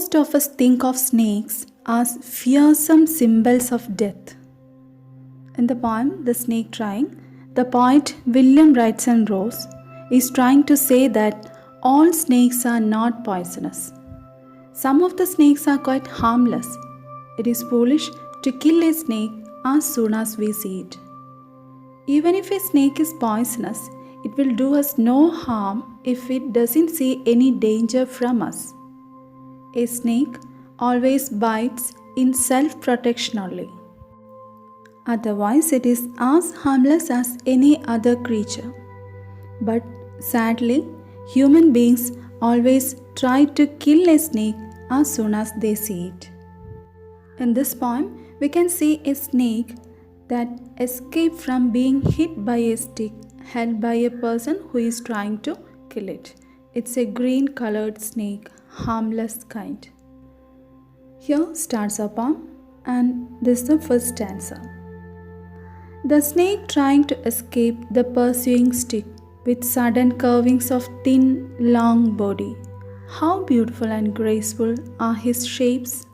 Most of us think of snakes as fearsome symbols of death. In the poem The Snake Trying, the poet William Wrightson Rose is trying to say that all snakes are not poisonous. Some of the snakes are quite harmless. It is foolish to kill a snake as soon as we see it. Even if a snake is poisonous, it will do us no harm if it doesn't see any danger from us. A snake always bites in self-protection only. Otherwise, it is as harmless as any other creature. But sadly, human beings always try to kill a snake as soon as they see it. In this poem, we can see a snake that escaped from being hit by a stick held by a person who is trying to kill it. It's a green colored snake, harmless kind. Here starts our poem, and this is the first stanza. The snake trying to escape the pursuing stick with sudden curvings of thin, long body. How beautiful and graceful are his shapes.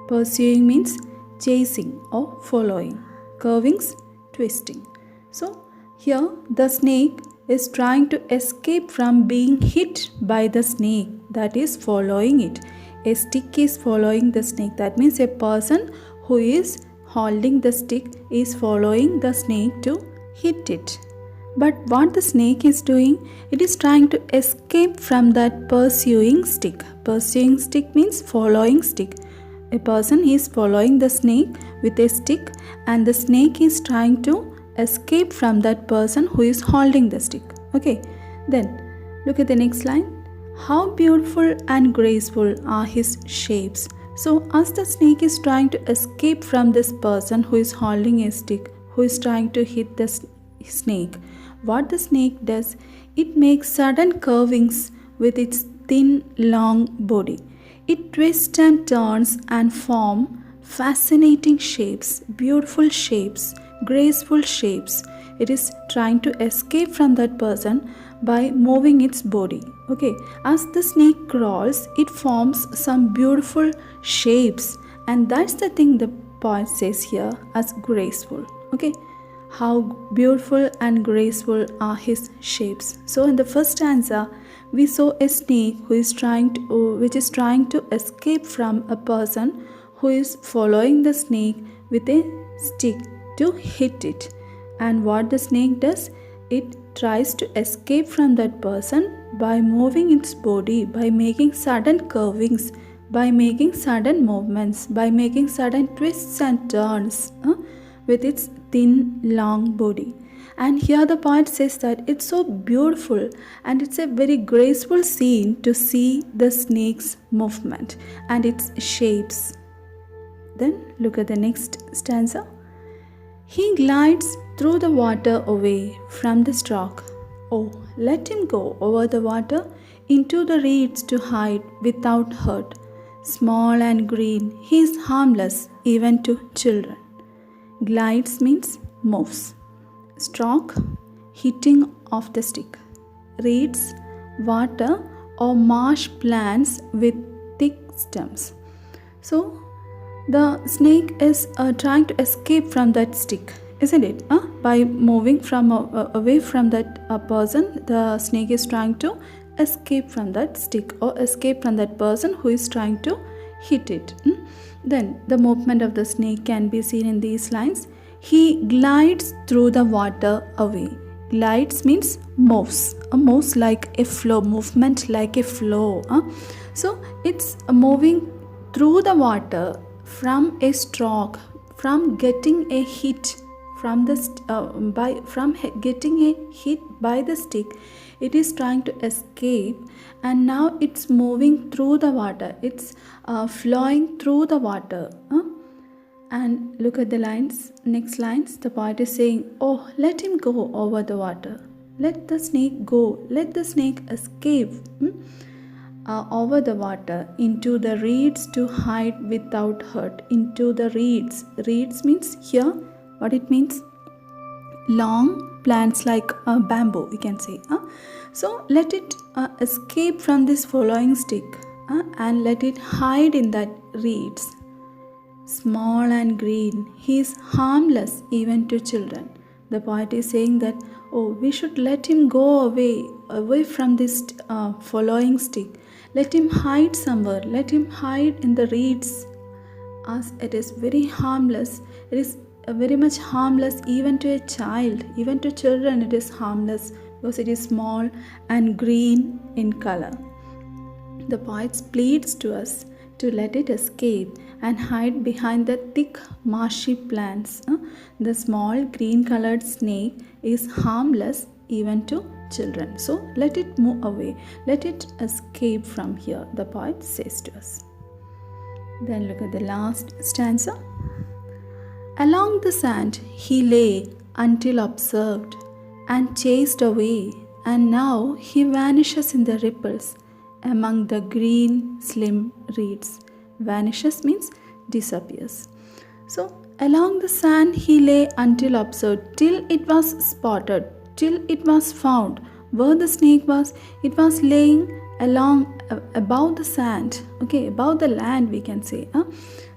Pursuing means chasing or following. Curvings, twisting. So here the snake is trying to escape from being hit by the snake that is following it. A stick is following the snake. That means a person who is holding the stick is following the snake to hit it. But what the snake is doing, it is trying to escape from that pursuing stick. Pursuing stick means following stick. A person is following the snake with a stick, and the snake is trying to escape from that person who is holding the stick. Okay, then look at the next line. How beautiful and graceful are his shapes. So as the snake is trying to escape from this person who is holding a stick, who is trying to hit the snake, what the snake does, it makes sudden curvings with its thin, long body. It twists and turns and forms fascinating shapes, beautiful shapes, graceful shapes. It is trying to escape from that person by moving its body. Okay, as the snake crawls, it forms some beautiful shapes, and that's the thing the poet says here as graceful. Okay, how beautiful and graceful are his shapes. So in the first stanza, we saw a snake which is trying to escape from a person who is following the snake with a stick to hit it. And what the snake does, it tries to escape from that person by moving its body, by making sudden curvings, by making sudden movements, by making sudden twists and turns with its thin, long body. And here the poet says that it's so beautiful and it's a very graceful scene to see the snake's movement and its shapes. Then look at the next stanza. He glides through the water away from the stroke. Oh, let him go over the water into the reeds to hide without hurt. Small and green, he is harmless even to children. Glides means moves. Stroke, hitting of the stick. Reeds, water or marsh plants with thick stems. So the snake is trying to escape from that stick, isn't it? By moving from away from that person, the snake is trying to escape from that stick or escape from that person who is trying to hit it. Then the movement of the snake can be seen in these lines. He glides through the water away. Glides means moves. Moves like a flow, movement like a flow. So it's moving through the water from a stroke, from getting a hit from getting a hit by the stick. It is trying to escape, and now it's moving through the water. It's flowing through the water. And look at the lines, next lines. The poet is saying, oh, let him go over the water. Let the snake go. Let the snake escape over the water into the reeds to hide without hurt. Into the reeds. Reeds means here, what it means? Long plants like bamboo, we can say. So let it escape from this following stick. and let it hide in that reeds. Small and green, he is harmless even to children. The poet is saying that, oh, we should let him go away from this following stick. Let him hide somewhere. Let him hide in the reeds, as it is very harmless. It is very much harmless even to a child. Even to children it is harmless because it is small and green in color. The poet pleads to us to let it escape and hide behind the thick marshy plants. The small green colored snake is harmless even to children. So let it move away. Let it escape from here, the poet says to us. Then look at the last stanza. Along the sand he lay until observed and chased away, and now he vanishes in the ripples among the green slim reeds. Vanishes means disappears. So along the sand he lay until observed, till it was spotted, till it was found. Where the snake was, it was laying along above the sand, above the land, we can say.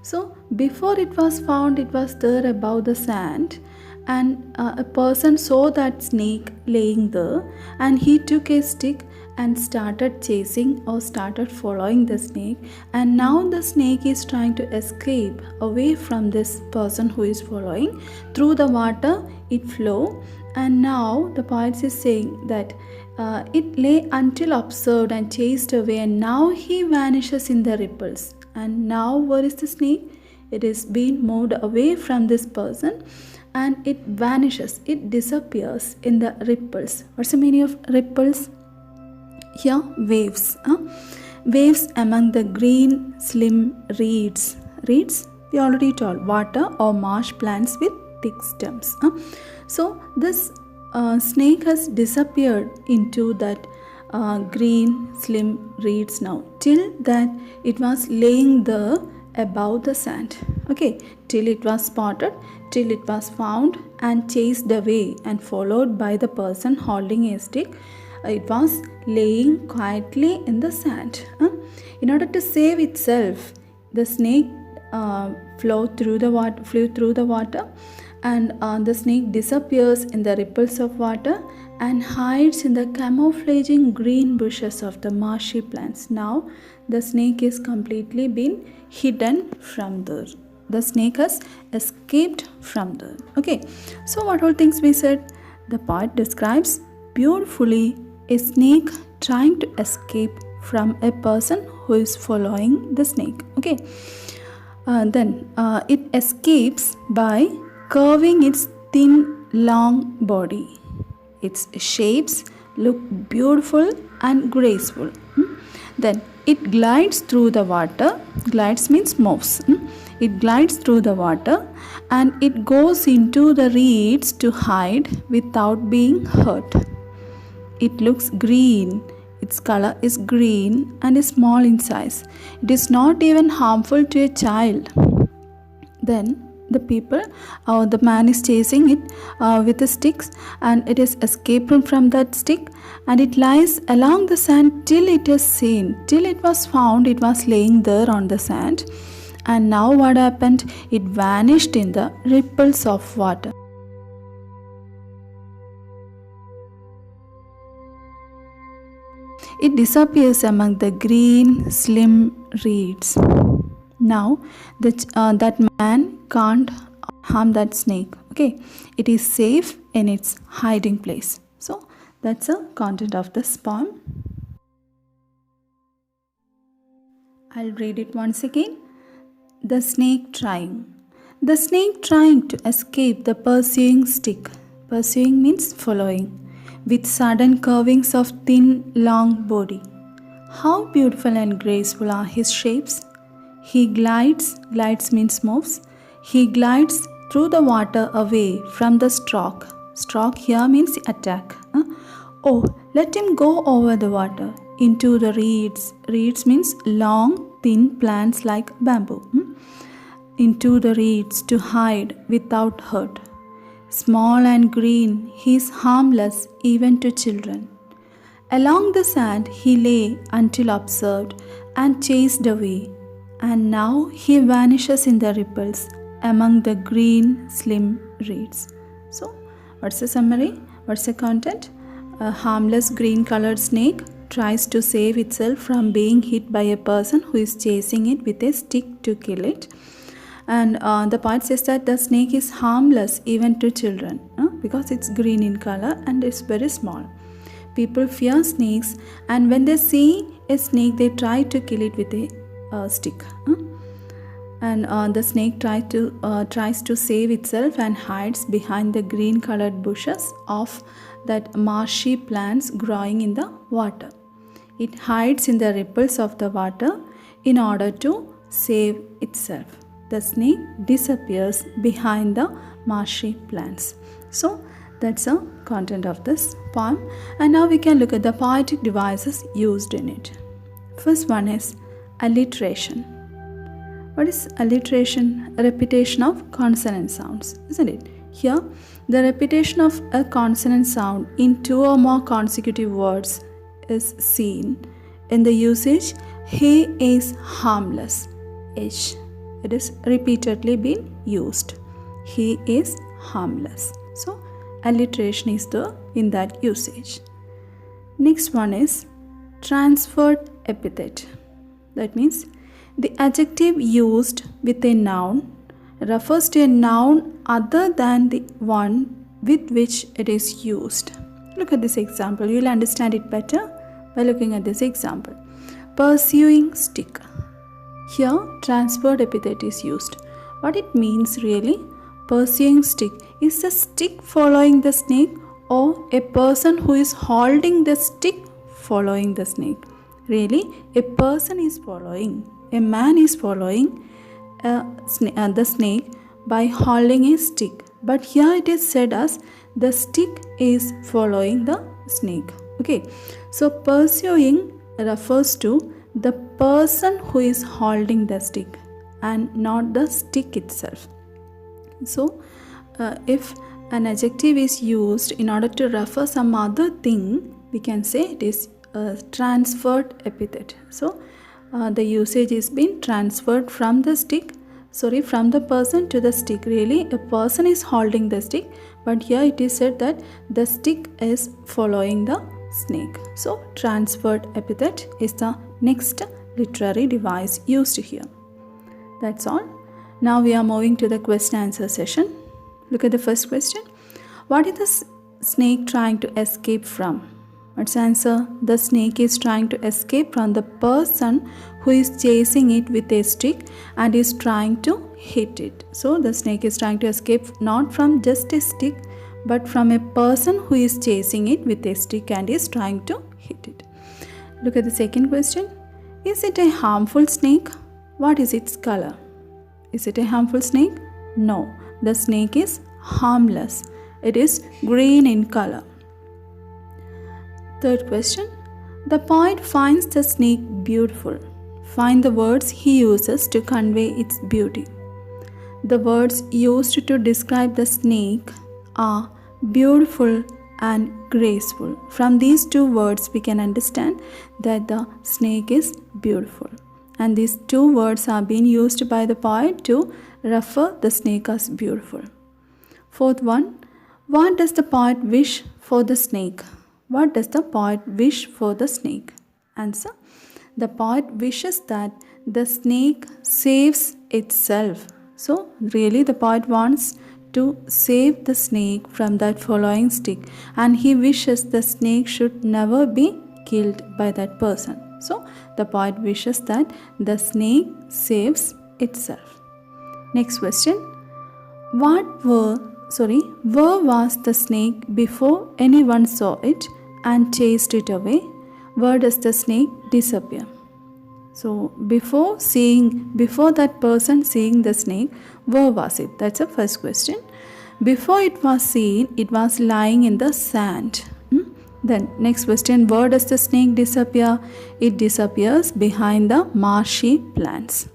So before it was found, it was there above the sand, and a person saw that snake laying there, and he took a stick and started chasing or started following the snake. And now the snake is trying to escape away from this person who is following. Through the water it flow, and now the poet is saying that it lay until observed and chased away, and now he vanishes in the ripples. And now where is the snake? It is being moved away from this person, and it vanishes, it disappears in the ripples. What's the meaning of ripples? Here, waves. Waves among the green slim reeds. Reeds, we already told, water or marsh plants with thick stems. So this snake has disappeared into that green slim reeds now, till that it was laying there above the sand, till it was spotted, till it was found and chased away and followed by the person holding a stick. It was laying quietly in the sand. In order to save itself, the snake flew through the water, and the snake disappears in the ripples of water and hides in the camouflaging green bushes of the marshy plants. Now the snake is completely been hidden from there. The snake has escaped from there. So what all things we said? The poet describes beautifully a snake trying to escape from a person who is following the snake. Then it escapes by curving its thin long body. Its shapes look beautiful and graceful. Then it glides through the water. Glides means moves. It glides through the water, and it goes into the reeds to hide without being hurt. It looks green. Its color is green and is small in size. It is not even harmful to a child. Then the man is chasing it with the sticks, and it is escaping from that stick, and it lies along the sand till it is seen. Till it was found, it was laying there on the sand. And now what happened? It vanished in the ripples of water. It disappears among the green, slim reeds. Now, that man can't harm that snake. It is safe in its hiding place. So, that's the content of this poem. I'll read it once again. The snake trying. The snake trying to escape the pursuing stick. Pursuing means following. With sudden curvings of thin, long body. How beautiful and graceful are his shapes. He glides means moves. He glides through the water away from the stroke. Stroke here means attack. Oh, let him go over the water into the reeds. Reeds means long, thin plants like bamboo. Into the reeds to hide without hurt. Small and green, he is harmless even to children. Along the sand he lay until observed, and chased away, and now he vanishes in the ripples among the green slim reeds. So, what's the summary? What's the content? A harmless green colored snake tries to save itself from being hit by a person who is chasing it with a stick to kill it. And the poet says that the snake is harmless even to children because it's green in color and it's very small. People fear snakes, and when they see a snake, they try to kill it with a stick. And the snake tries to save itself and hides behind the green colored bushes of that marshy plants growing in the water. It hides in the ripples of the water in order to save itself. The snake disappears behind the marshy plants. So that's the content of this poem. And now we can look at the poetic devices used in it. First one is alliteration. What is alliteration? A repetition of consonant sounds, isn't it? Here, the repetition of a consonant sound in two or more consecutive words is seen in the usage, he is harmless. H. It is repeatedly been used. He is harmless. So, alliteration is there in that usage. Next one is transferred epithet. That means the adjective used with a noun refers to a noun other than the one with which it is used. Look at this example. You will understand it better by looking at this example. Pursuing stick. Here, transferred epithet is used. What it means really? Pursuing stick. Is the stick following the snake, or a person who is holding the stick following the snake? Really, a person is following. A man is following the snake by holding a stick. But here it is said as the stick is following the snake. Okay. So pursuing refers to the person who is holding the stick and not the stick itself. So if an adjective is used in order to refer some other thing, we can say it is a transferred epithet. So the usage is being transferred from the person to the stick. Really, a person is holding the stick, but here it is said that the stick is following the snake. So transferred epithet is the next literary device used here. That's all. Now we are moving to the question answer session. Look at the first question. What is the snake trying to escape from? Let's answer. The snake is trying to escape from the person who is chasing it with a stick and is trying to hit it. So the snake is trying to escape not from just a stick, but from a person who is chasing it with a stick and is trying to hit it. Look at the second question. Is it a harmful snake? What is its color? Is it a harmful snake? No. The snake is harmless. It is green in color. Third question. The poet finds the snake beautiful. Find the words he uses to convey its beauty. The words used to describe the snake are beautiful and graceful. From these two words, we can understand that the snake is beautiful. And these two words are being used by the poet to refer the snake as beautiful. Fourth one. What does the poet wish for the snake? What does the poet wish for the snake? Answer. The poet wishes that the snake saves itself. So, really the poet wants to save the snake from that following stick, and he wishes the snake should never be killed by that person. So, the poet wishes that the snake saves itself. Next question. Where was the snake before anyone saw it and chased it away? Where does the snake disappear? So before that person seeing the snake, where was it? That's the first question. Before it was seen, it was lying in the sand. Then next question, where does the snake disappear? It disappears behind the marshy plants.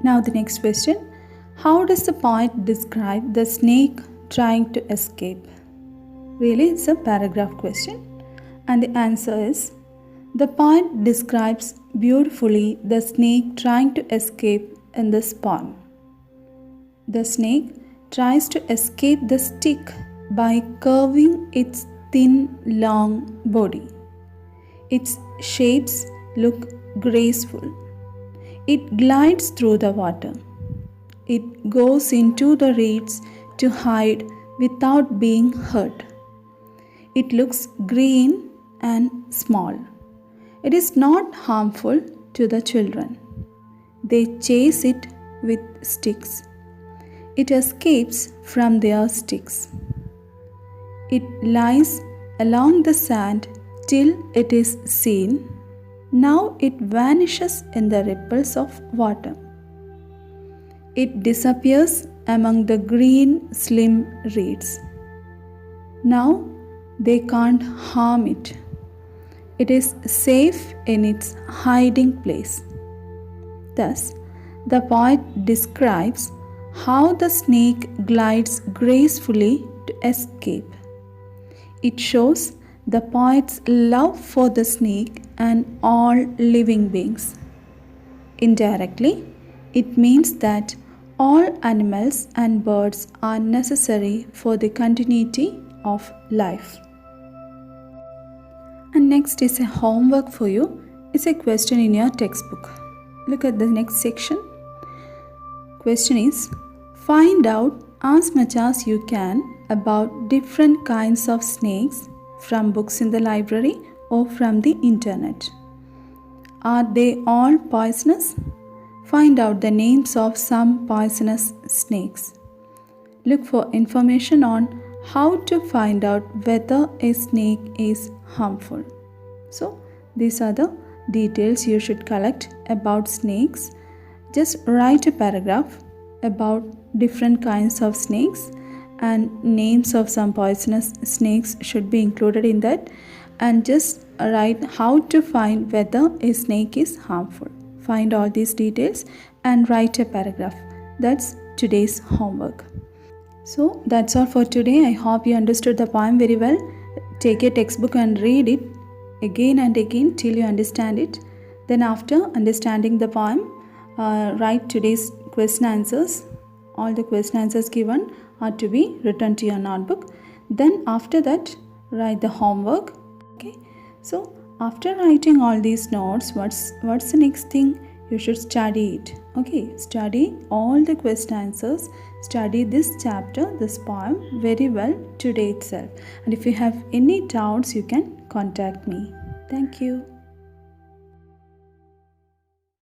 Now the next question. How does the poet describe the snake trying to escape? Really, it's a paragraph question. And the answer is, The poet describes beautifully the snake trying to escape in this poem. The snake tries to escape the stick by curving its thin, long body. Its shapes look graceful. It glides through the water. It goes into the reeds to hide without being hurt. It looks green and small. It is not harmful to the children. They chase it with sticks. It escapes from their sticks. It lies along the sand till it is seen. Now it vanishes in the ripples of water. It disappears among the green, slim reeds. Now they can't harm it. It is safe in its hiding place. Thus, the poet describes how the snake glides gracefully to escape. It shows the poet's love for the snake and all living beings. Indirectly, it means that all animals and birds are necessary for the continuity of life. And next is a homework for you. It's a question in your textbook. Look at the next section. Question is, find out as much as you can about different kinds of snakes from books in the library or from the internet. Are they all poisonous? Find out the names of some poisonous snakes. Look for information on how to find out whether a snake is harmful. So, these are the details you should collect about snakes. Just write a paragraph about different kinds of snakes, and names of some poisonous snakes should be included in that, and just write how to find whether a snake is harmful. Find all these details and write a paragraph. That's today's homework. So that's all for today. I hope you understood the poem very well. Take a textbook and read it again and again till you understand it. Then after understanding the poem, write today's question answers. All the question answers given are to be written to your notebook. Then after that, write the homework. Okay. So after writing all these notes, what's the next thing? You should study it. Okay, study all the question answers. Study this chapter, this poem very well today itself. And if you have any doubts, you can contact me. Thank you.